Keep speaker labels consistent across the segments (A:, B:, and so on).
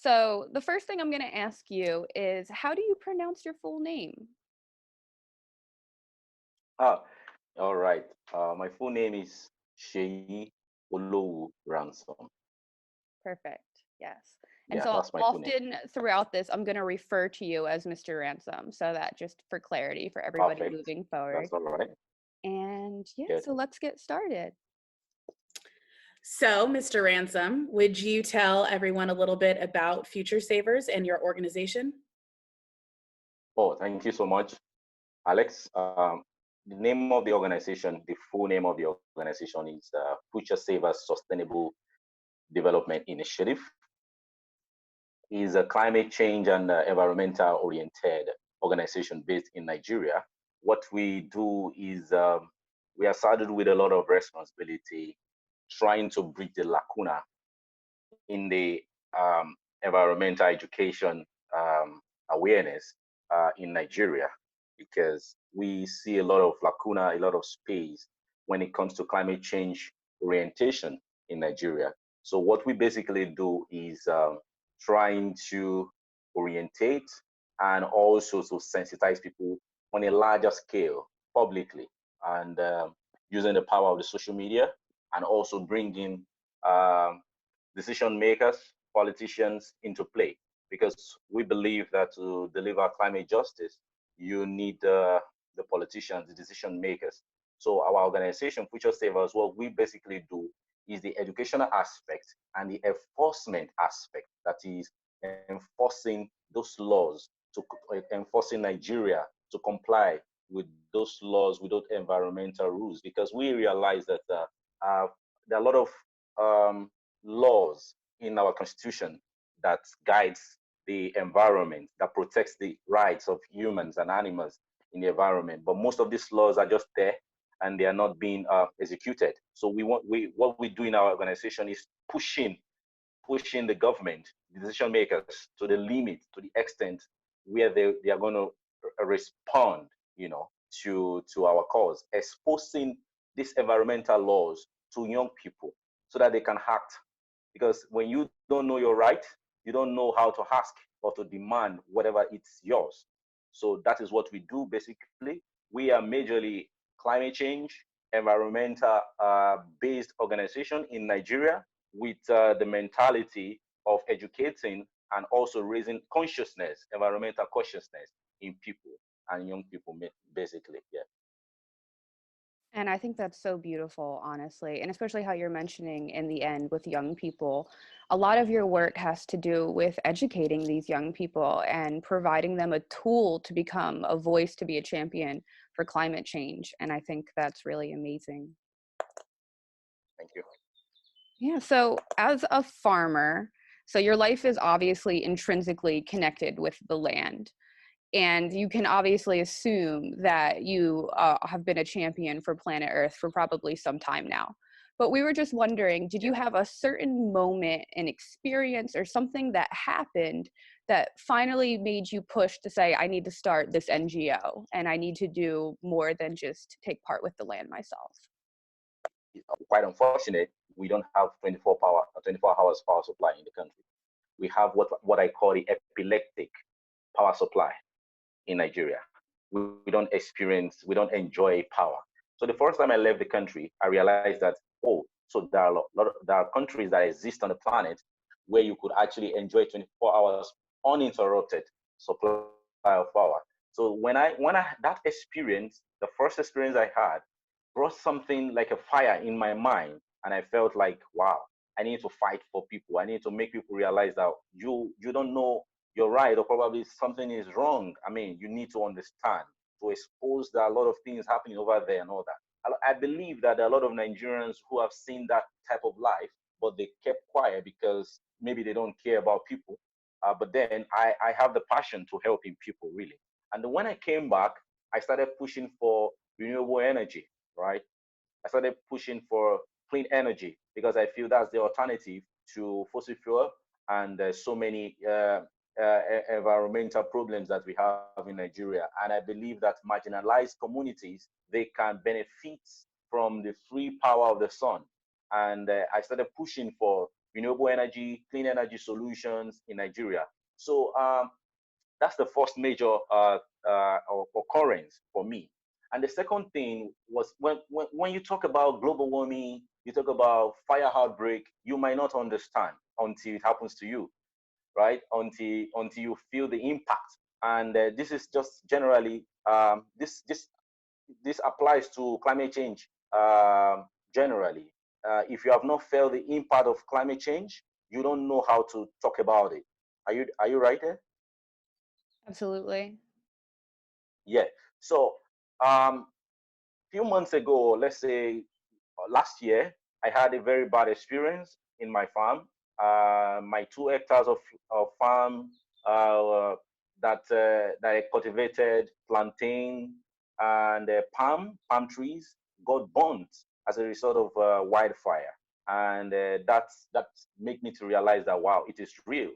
A: So the first thing I'm going to ask you is, how do you pronounce your full name?
B: Ah, all right. My full name is Sheyi Olowu Ransom.
A: Perfect. Yes. And
B: Yeah,
A: so
B: that's my full name.
A: often throughout this, I'm going to refer to you as Mr. Ransom, so that just for clarity for everybody
B: Perfect.
A: moving forward.
B: That's all right.
A: And yeah,
B: Good.
A: so let's get started.
C: So, Mr. Ransom, would you tell everyone a little bit about Future Savers and your organization?
B: Oh, thank you so much, Alex. The name of the organization, the full name of the organization is Future Savers Sustainable Development Initiative. Is a climate change and environmental oriented organization based in Nigeria. What we do is we are saddled with a lot of responsibility trying to bridge the lacuna in the environmental education awareness in Nigeria, because we see a lot of lacuna, a lot of space when it comes to climate change orientation in Nigeria. So what we basically do is trying to orientate and also to sensitize people on a larger scale publicly, and using the power of the social media, and also bringing um, decision makers, politicians into play, because we believe that to deliver climate justice, you need the politicians, the decision makers. So our organization, Future Savers, what we basically do is the educational aspect and the enforcement aspect, that is enforcing those laws, to enforcing Nigeria to comply with those laws, with those environmental rules, because we realize that there are a lot of laws in our constitution that guides the environment, that protects the rights of humans and animals in the environment. But most of these laws are just there and they are not being executed. So what we do in our organization is pushing the government, the decision makers, to the limit, to the extent where they are going to respond, to our cause, exposing these environmental laws to young people so that they can act. Because when you don't know your right, you don't know how to ask or to demand whatever it's yours. So that is what we do basically. We are majorly climate change, environmental based organization in Nigeria, with the mentality of educating and also raising consciousness, environmental consciousness in people and young people, basically. Yeah.
A: And I think that's so beautiful, honestly, and especially how you're mentioning in the end with young people. A lot of your work has to do with educating these young people and providing them a tool to become a voice, to be a champion for climate change. And I think that's really amazing.
B: Thank you.
A: Yeah. So, as a farmer, so your life is obviously intrinsically connected with the land. And you can obviously assume that you have been a champion for planet Earth for probably some time now. But we were just wondering, did you
B: Yeah.
A: have a certain moment, an experience, or something that happened that finally made you push to say, I need to start this NGO and I need to do more than just take part with the land myself?
B: Quite unfortunate, we don't have 24 hours power supply in the country. We have what I call the epileptic power supply in Nigeria. We don't enjoy power. So the first time I left the country, I realized that, oh, so there are countries that exist on the planet where you could actually enjoy 24 hours uninterrupted supply of power. So when I that experience, the first experience I had, brought something like a fire in my mind, and I felt like, wow, I need to fight for people. I need to make people realize that you don't know you're right, or probably something is wrong. I mean, you need to understand, to expose that a lot of things happening over there and all that. I believe that there are a lot of Nigerians who have seen that type of life, but they kept quiet because maybe they don't care about people. But then I have the passion to helping people, really. And then when I came back, I started pushing for renewable energy, right? I started pushing for clean energy because I feel that's the alternative to fossil fuel, and there's so many environmental problems that we have in Nigeria. And I believe that marginalized communities, they can benefit from the free power of the sun. And I started pushing for renewable energy, clean energy solutions in Nigeria. So that's the first major occurrence for me. And the second thing was when you talk about global warming, you talk about fire outbreak, you might not understand until it happens to you, right? Until you feel the impact. And this is just generally this applies to climate change generally. If you have not felt the impact of climate change, you don't know how to talk about it. Are you right there?
A: Absolutely.
B: Yeah. So few months ago, let's say last year, I had a very bad experience in my farm. My 2 hectares of farm that I cultivated plantain and palm trees got burnt as a result of wildfire, and that made me to realize that wow, it is real,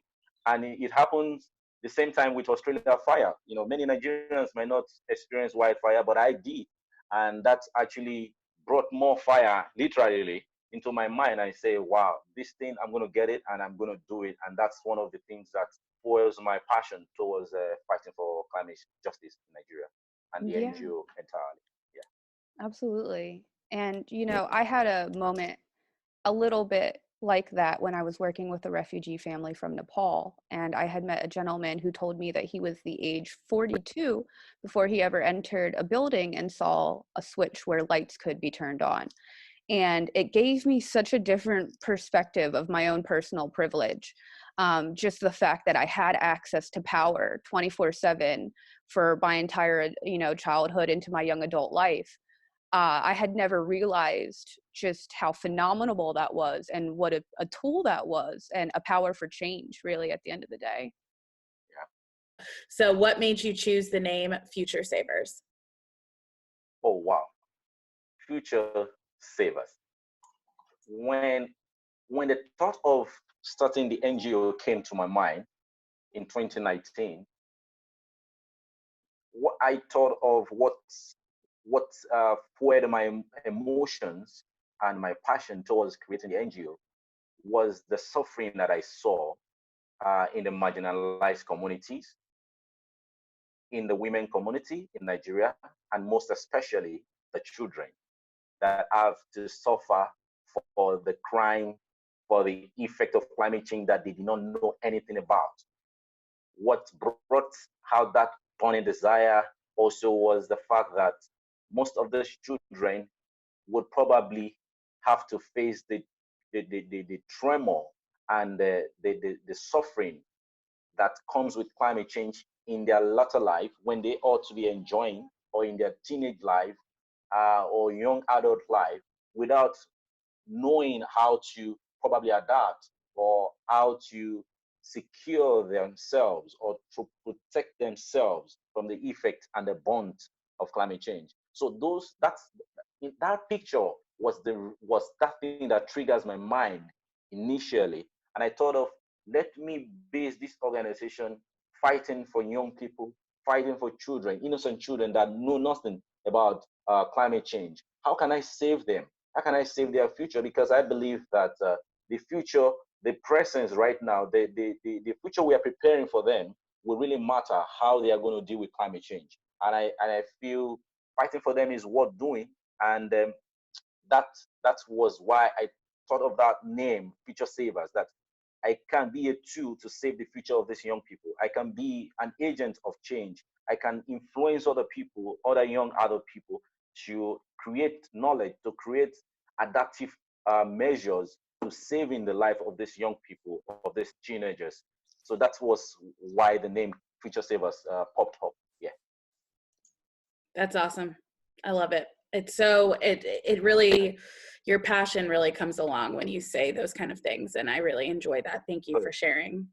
B: and it happens the same time with Australia fire. Many Nigerians might not experience wildfire, but I did, and that's actually brought more fire literally into my mind. I say, wow, this thing, I'm going to get it and I'm going to do it. And that's one of the things that fuels my passion towards fighting for climate justice in Nigeria and the
A: Yeah,
B: NGO entirely. Yeah.
A: absolutely. And, I had a moment a little bit like that when I was working with a refugee family from Nepal. And I had met a gentleman who told me that he was the age 42 before he ever entered a building and saw a switch where lights could be turned on. And it gave me such a different perspective of my own personal privilege. Just the fact that I had access to power 24/7 for my entire, childhood into my young adult life. I had never realized just how phenomenal that was and what a tool that was and a power for change, really, at the end of the day.
C: So what made you choose the name Future Savers?
B: Oh, wow. Future savers. When when the thought of starting the NGO came to my mind in 2019, what I thought of what fueled my emotions and my passion towards creating the NGO was the suffering that I saw in the marginalized communities, in the women community in Nigeria, and most especially the children that have to suffer for the crime, for the effect of climate change that they did not know anything about. What brought out that burning desire also was the fact that most of those children would probably have to face the tremor and the suffering that comes with climate change in their latter life when they ought to be enjoying, or in their teenage life or young adult life, without knowing how to probably adapt or how to secure themselves or to protect themselves from the effect and the brunt of climate change. So that picture was that thing that triggers my mind initially, and I thought of, let me base this organization fighting for young people, fighting for children, innocent children that know nothing about climate change. How can I save them? How can I save their future? Because I believe that the future, the presence right now, the future we are preparing for them will really matter how they are going to deal with climate change. And I feel fighting for them is worth doing. And that that was why I thought of that name, Future Savers, that I can be a tool to save the future of these young people. I can be an agent of change. I can influence other people, other young adult people, to create knowledge, to create adaptive measures to saving the life of these young people, of these teenagers. So that was why the name Future Savers popped up. Yeah.
C: That's awesome. I love it. It really, your passion really comes along when you say those kind of things. And I really enjoy that. Thank you for sharing.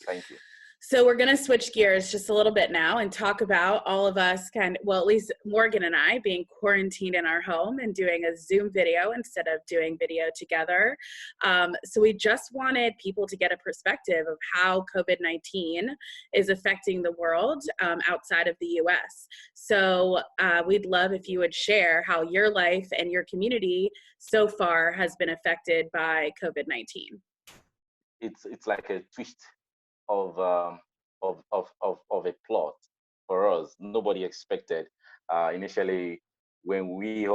B: Thank you.
C: So we're going to switch gears just a little bit now and talk about all of us well, at least Morgan and I being quarantined in our home and doing a Zoom video instead of doing video together. So we just wanted people to get a perspective of how COVID-19 is affecting the world outside of the US. So we'd love if you would share how your life and your community so far has been affected by COVID-19.
B: it's like a twist of a plot for us. Nobody expected initially when we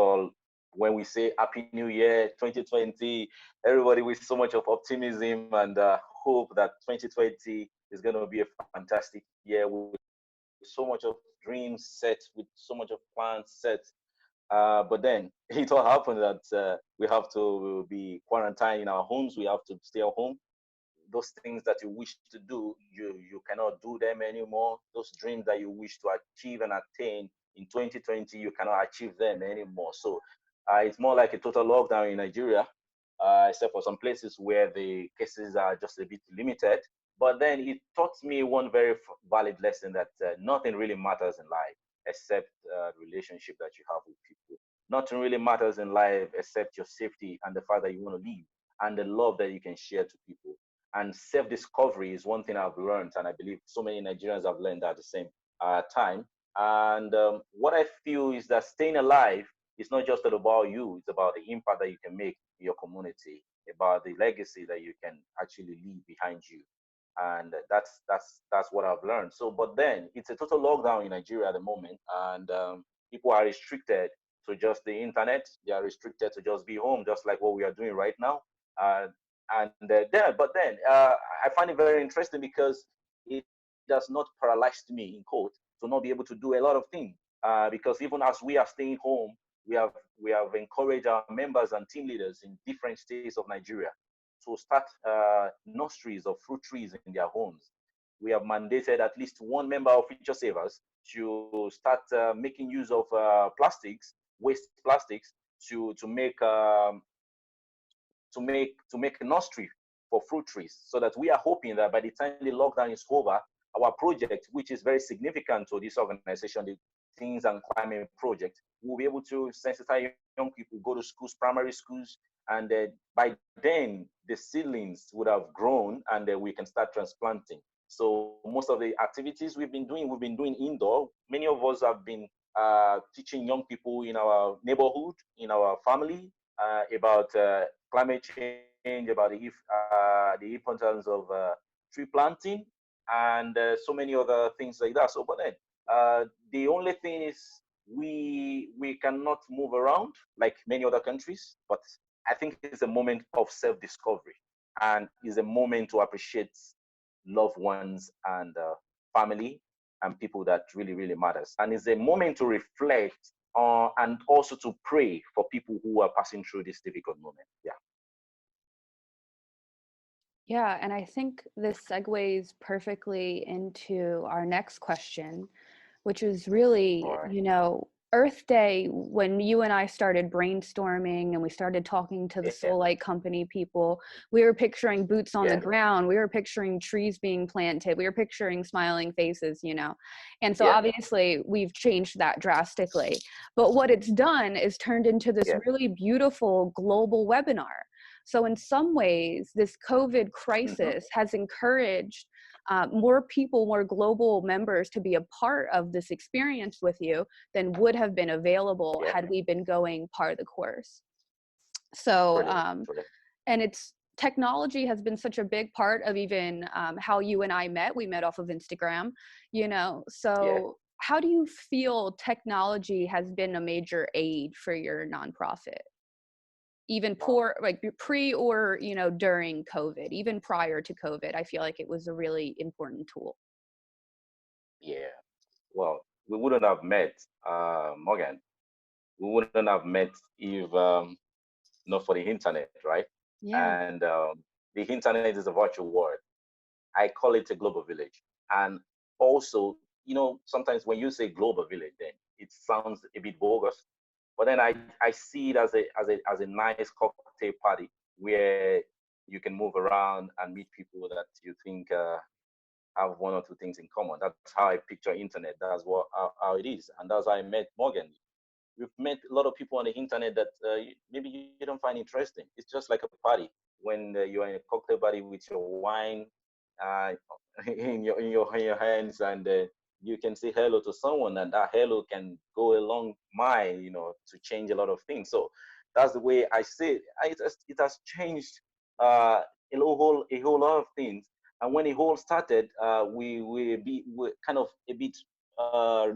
B: say Happy New Year 2020, everybody with so much of optimism and hope that 2020 is going to be a fantastic year with so much of dreams set, with so much of plans set. But then it all happened that we have to be quarantined in our homes. We have to stay at home. Those things that you wish to do, you cannot do them anymore. Those dreams that you wish to achieve and attain in 2020, you cannot achieve them anymore. So it's more like a total lockdown in Nigeria, except for some places where the cases are just a bit limited. But then it taught me one very valid lesson that nothing really matters in life except the relationship that you have with people. Nothing really matters in life except your safety and the fact that you want to live and the love that you can share to people. And self-discovery is one thing I've learned, and I believe so many Nigerians have learned at the same time. And what I feel is that staying alive is not just about you; it's about the impact that you can make in your community, about the legacy that you can actually leave behind you. And that's what I've learned. So, but then it's a total lockdown in Nigeria at the moment, and people are restricted to just the internet. They are restricted to just be home, just like what we are doing right now. Uh, but then I find it very interesting because it does not paralyze me, in quote, to not be able to do a lot of things. Because even as we are staying home, we have we have encouraged our members and team leaders in different states of Nigeria to start nurseries of fruit trees in their homes. We have mandated at least one member of Future Savers to start making use of plastics, waste plastics, to make to make a nursery for fruit trees, so that we are hoping that by the time the lockdown is over, our project, which is very significant to this organization, the Teens and Climate Project, we'll be able to sensitize young people, go to schools, primary schools, and by then the seedlings would have grown, and we can start transplanting. So most of the activities we've been doing indoor. Many of us have been teaching young people in our neighborhood, in our family, about climate change, about the importance of tree planting, and so many other things like that. So, but then the only thing is we cannot move around like many other countries. But I think it's a moment of self-discovery, and is a moment to appreciate loved ones and family and people that really matters. And it's a moment to reflect and also to pray for people who are passing through this difficult moment. Yeah.
A: Yeah, and I think this segues perfectly into our next question, which is
B: All
A: really,
B: right.
A: Earth Day, when you and I started brainstorming and we started talking to the
B: Yeah.
A: Soul Light Company people, we were picturing boots on the
B: Yeah.
A: ground, we were picturing trees being planted, we were picturing smiling faces. And so
B: Yeah.
A: obviously we've changed that drastically. But what it's done is turned into this
B: Yeah.
A: really beautiful global webinar. So in some ways, this COVID
B: Mm-hmm.
A: crisis has encouraged more people, more global members to be a part of this experience with you than would have been available
B: Yeah.
A: had we been going part of the course. So,
B: Brilliant. Brilliant.
A: and it's technology has been such a big part of even how you and I met. We met off of Instagram.
B: Yeah.
A: So how do you feel technology has been a major aid for your nonprofit? Even
B: Wow.
A: like pre or during COVID, even prior to COVID, I feel like it was a really important tool.
B: Yeah. Well, we wouldn't have met, Morgan. We wouldn't have met if not for the internet, right?
A: Yeah.
B: And the internet is a virtual world. I call it a global village. And also, sometimes when you say global village, then it sounds a bit bogus. But then I see it as a nice cocktail party where you can move around and meet people that you think have one or two things in common. That's how I picture internet. That's how it is, and that's how I met Morgan. We've met a lot of people on the internet that maybe you don't find interesting. It's just like a party when you're in a cocktail party with your wine uh, in your hands, and you can say hello to someone, and that hello can go a long mile, to change a lot of things. So that's the way I see it. It has changed a whole lot of things. And when it all started, we kind of a bit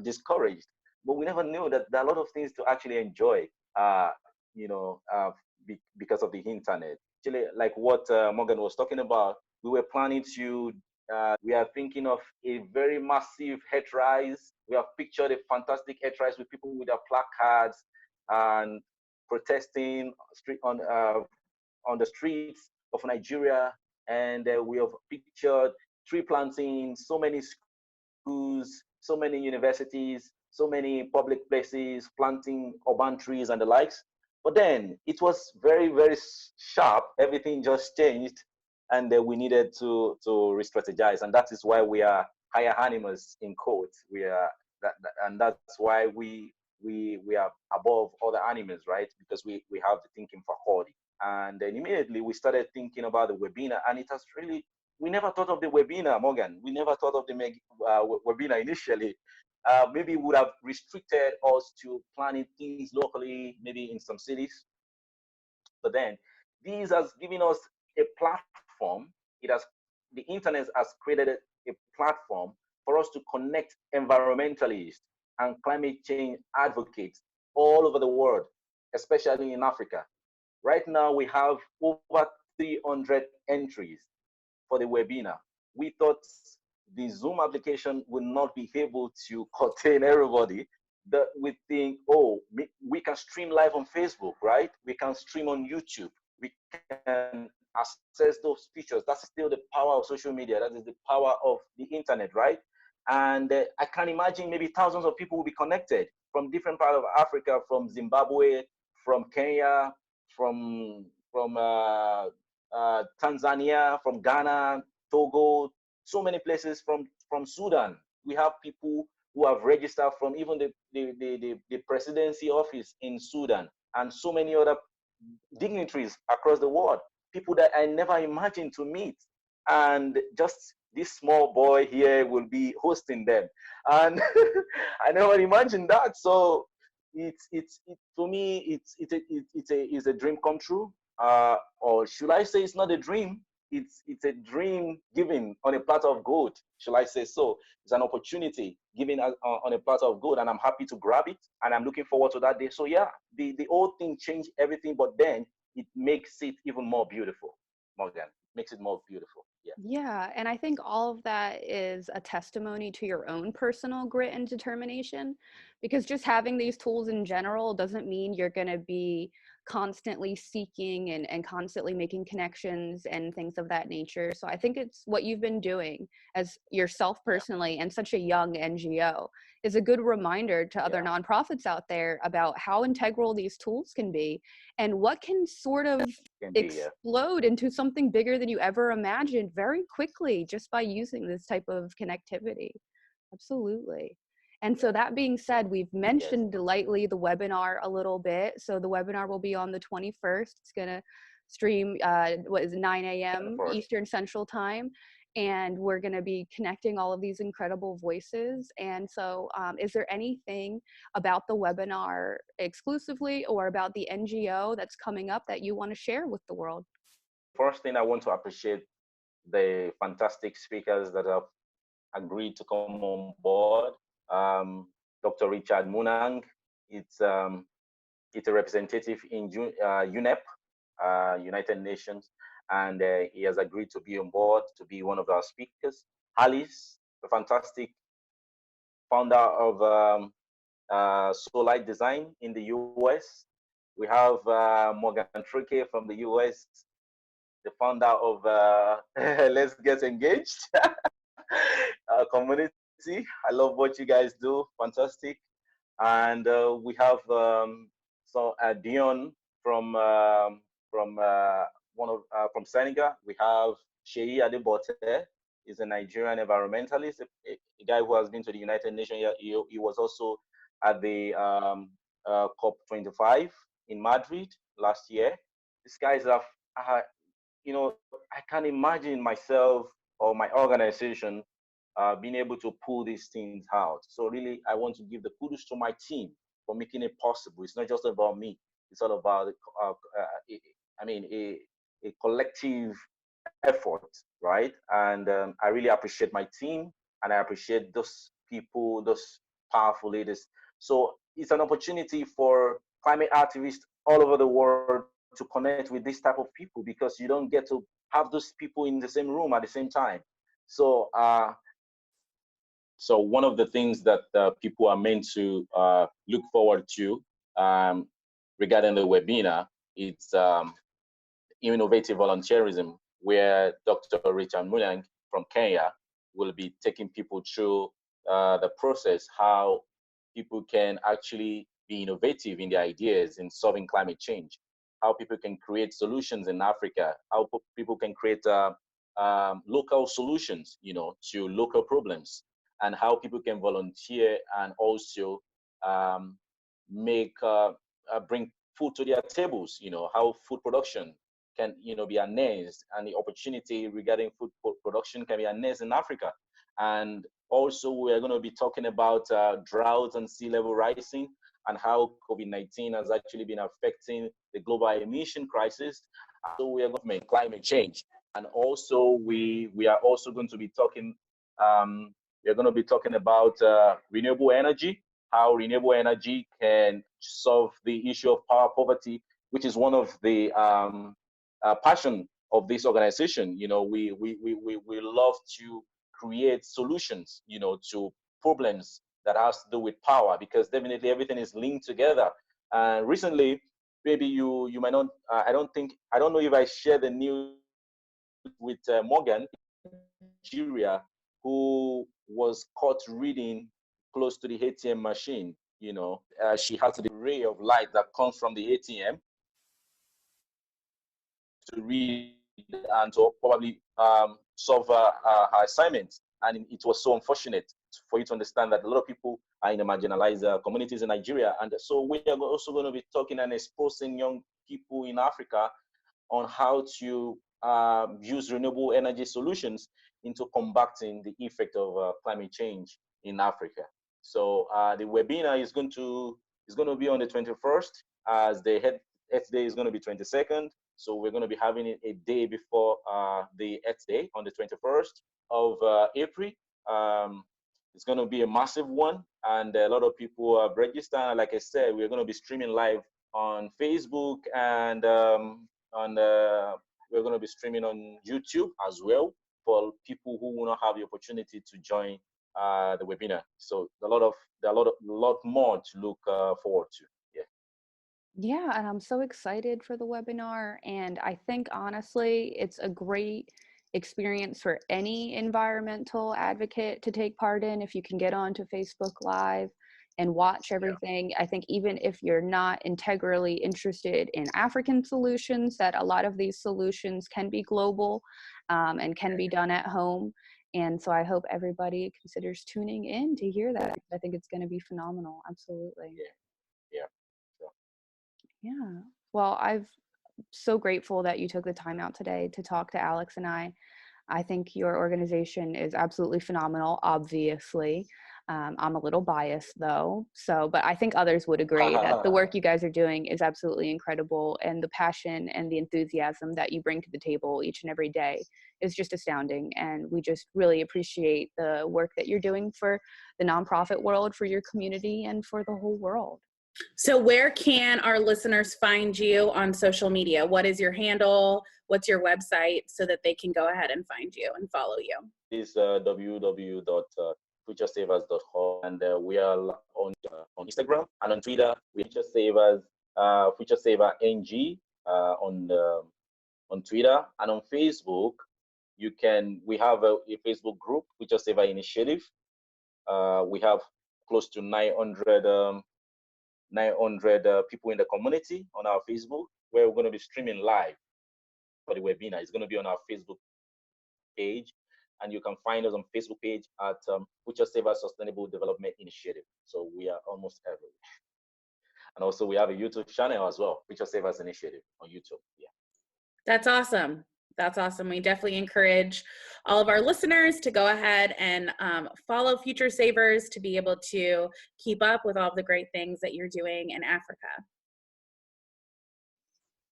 B: discouraged, but we never knew that there are a lot of things to actually enjoy. Uh, you know, because of the internet. Actually, like what Morgan was talking about, we were planning to. We are thinking of a very massive head rise. We have pictured a fantastic head rise with people with their placards and protesting on the streets of Nigeria, and we have pictured tree planting, so many schools, so many universities, so many public places, planting urban trees and the likes. But then it was very, very sharp. Everything just changed, and we needed to re-strategize, and that is why we are higher animals in quotes. We are and that's why we are above other animals, right? Because we have the thinking faculty. And then immediately we started thinking about the webinar, and it has really, we never thought of the webinar, Morgan. We never thought of the webinar initially. Maybe would have restricted us to planning things locally, maybe in some cities. But then this has given us a platform. It has, the internet has created a platform for us to connect environmentalists and climate change advocates all over the world, especially in Africa. Right now, we have over 300 entries for the webinar. We thought the Zoom application would not be able to contain everybody. That we think, oh, we can stream live on Facebook, right? We can stream on YouTube. We can access those features. That's still the power of social media. That is the power of the internet, right? And I can imagine maybe thousands of people will be connected from different parts of Africa, from Zimbabwe, from Kenya, from Tanzania, from Ghana, Togo, so many places, from Sudan. We have people who have registered from even the presidency office in Sudan, and so many other dignitaries across the world, people that I never imagined to meet. And just this small boy here will be hosting them. And I never imagined that. So for me, it's a dream come true. Or should I say it's not a dream? It's a dream given on a platter of gold. Shall I say so? It's an opportunity given on a platter of gold, and I'm happy to grab it. And I'm looking forward to that day. So yeah, the whole thing changed everything, but then it makes it even more beautiful. Morgan, it makes it more beautiful. Yeah.
A: Yeah, and I think all of that is a testimony to your own personal grit and determination, because just having these tools in general doesn't mean you're going to be constantly seeking and constantly making connections and things of that nature. So I think it's what you've been doing as yourself
B: Yeah.
A: personally and such a young NGO is a good reminder to other
B: Yeah.
A: nonprofits out there about how integral these tools can be and what can sort of
B: Can be. Yeah.
A: explode into something bigger than you ever imagined very quickly just by using this type of connectivity. Absolutely. And so that being said, we've
B: Yes.
A: mentioned lightly the webinar a little bit. So the webinar will be on the 21st. It's going to stream, 9 a.m.
B: First.
A: Eastern Central Time. And we're going to be connecting all of these incredible voices. And so is there anything about the webinar exclusively or about the NGO that's coming up that you want to share with the world?
B: First thing, I want to appreciate the fantastic speakers that have agreed to come on board. Dr. Richard Munang, it's um, it's a representative in UNEP, United Nations, and he has agreed to be on board to be one of our speakers. Alice, the fantastic founder of Solar Design in the US. We have Morgan Tricke from the US, the founder of Let's Get Engaged community. I love what you guys do. Fantastic. And we have Dion from from Senegal. We have Sheyi Adebote. He's a Nigerian environmentalist, a guy who has been to the United Nations. He was also at the COP25 in Madrid last year. These guys have, I can imagine myself or my organization being able to pull these things out. So really, I want to give the kudos to my team for making it possible. It's not just about me. It's all about, I mean, a collective effort, right? And I really appreciate my team, and I appreciate those people, those powerful leaders. So it's an opportunity for climate activists all over the world to connect with this type of people, because you don't get to have those people in the same room at the same time. So so one of the things that people are meant to look forward to um, regarding the webinar, it's innovative volunteerism, where Dr. Richard Mulang from Kenya will be taking people through the process, how people can actually be innovative in their ideas in solving climate change, how people can create solutions in Africa, how people can create local solutions, to local problems, and how people can volunteer and also um, make bring food to their tables. How food production can be harnessed, and the opportunity regarding food production can be harnessed in Africa. And also we're going to be talking about drought and sea level rising, and how COVID-19 has actually been affecting the global emission crisis. So we are going to climate change, and also we are also going to be talking we're going to be talking about renewable energy, how renewable energy can solve the issue of power poverty, which is one of the passion of this organization. We love to create solutions, to problems that has to do with power, because definitely everything is linked together. Recently, maybe you might not. I don't know if I share the news with Morgan, Nigeria, who was caught reading close to the ATM machine. She had the ray of light that comes from the ATM to read and to probably solve her assignment. And it was so unfortunate for you to understand that a lot of people are in the marginalized communities in Nigeria. And so we are also going to be talking and exposing young people in Africa on how to use renewable energy solutions into combating the effect of climate change in Africa. So the webinar is going to be on the 21st, as the Earthday is going to be 22nd. So we're going to be having it a day before the Earthday on the 21st of April. It's going to be a massive one, and a lot of people have registered. Like I said, we're going to be streaming live on Facebook, and we're going to be streaming on YouTube as well, for people who will not have the opportunity to join the webinar. So a lot more to look forward to. Yeah.
A: Yeah, and I'm so excited for the webinar. And I think honestly, it's a great experience for any environmental advocate to take part in if you can get onto Facebook Live and watch everything. I think even if you're not integrally interested in African solutions, that a lot of these solutions can be global and can be done at home. And so I hope everybody considers tuning in to hear that. I think it's going to be phenomenal. Absolutely.
B: Yeah. So.
A: Yeah. Well, I'm so grateful that you took the time out today to talk to Alex and I. I think your organization is absolutely phenomenal, obviously. I'm a little biased though. But I think others would agree that the work you guys are doing is absolutely incredible. And the passion and the enthusiasm that you bring to the table each and every day is just astounding. And we just really appreciate the work that you're doing for the nonprofit world, for your community, and for the whole world.
C: So where can our listeners find you on social media? What is your handle? What's your website, so that they can go ahead and find you and follow you?
B: It's www.futuresavers.org, and we are on Instagram and on Twitter. We Future Savers, Future Saver NG on Twitter, and on Facebook. We have a Facebook group, Future Saver Initiative. We have close to 900 people in the community on our Facebook, where we're going to be streaming live for the webinar. It's going to be on our Facebook page, and you can find us on Facebook page at Future Savers Sustainable Development Initiative. So we are almost everywhere. And also we have a YouTube channel as well, Future Savers Initiative on YouTube. Yeah.
C: That's awesome. That's awesome. We definitely encourage all of our listeners to go ahead and follow Future Savers to be able to keep up with all the great things that you're doing in Africa.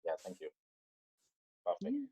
B: Yeah, thank you. Perfect.
A: Yeah.